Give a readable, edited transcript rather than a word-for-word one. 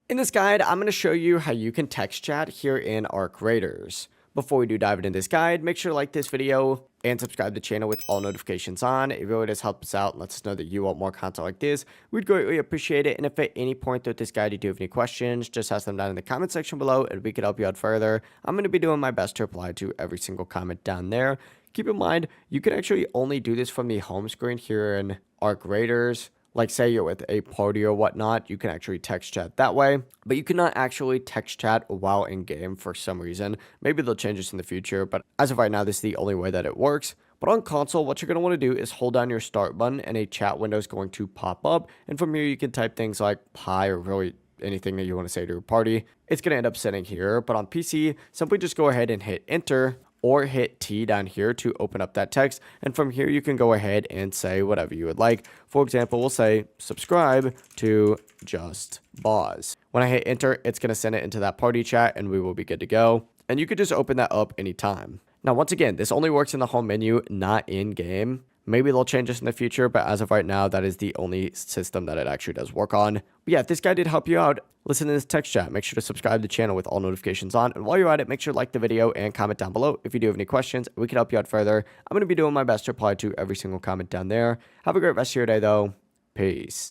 In this guide, I'm going to show you how you can text chat here in Arc Raiders. Before we do dive into this guide, make sure to like this video and subscribe to the channel with all notifications on. It really does help us out and lets us know that you want more content like this. We'd greatly appreciate it. And if at any point throughout this guide you do have any questions, just ask them down in the comment section below and we could help you out further. I'm going to be doing my best to reply to every single comment down there. Keep in mind, you can actually only do this from the home screen here in Arc Raiders. Like say you're with a party or whatnot, you can actually text chat that way, but you cannot actually text chat while in game for some reason. Maybe they'll change this in the future, but as of right now, this is the only way that it works. But on console, what you're going to want to do is hold down your start button and a chat window is going to pop up. And from here, you can type things like hi or really anything that you want to say to your party. It's going to end up sitting here, but on PC, simply just go ahead and hit enter or hit T down here to open up that text. And from here, you can go ahead and say whatever you would like. For example, we'll say subscribe to Just Boz. When I hit enter, it's going to send it into that party chat and we will be good to go. And you could just open that up anytime. Now, once again, this only works in the home menu, not in game. Maybe they'll change this in the future, but as of right now, that is the only system that it actually does work on. But yeah, if this guy did help you out, listen to this text chat. Make sure to subscribe to the channel with all notifications on. And while you're at it, make sure to like the video and comment down below if you do have any questions. We can help you out further. I'm going to be doing my best to reply to every single comment down there. Have a great rest of your day, though. Peace.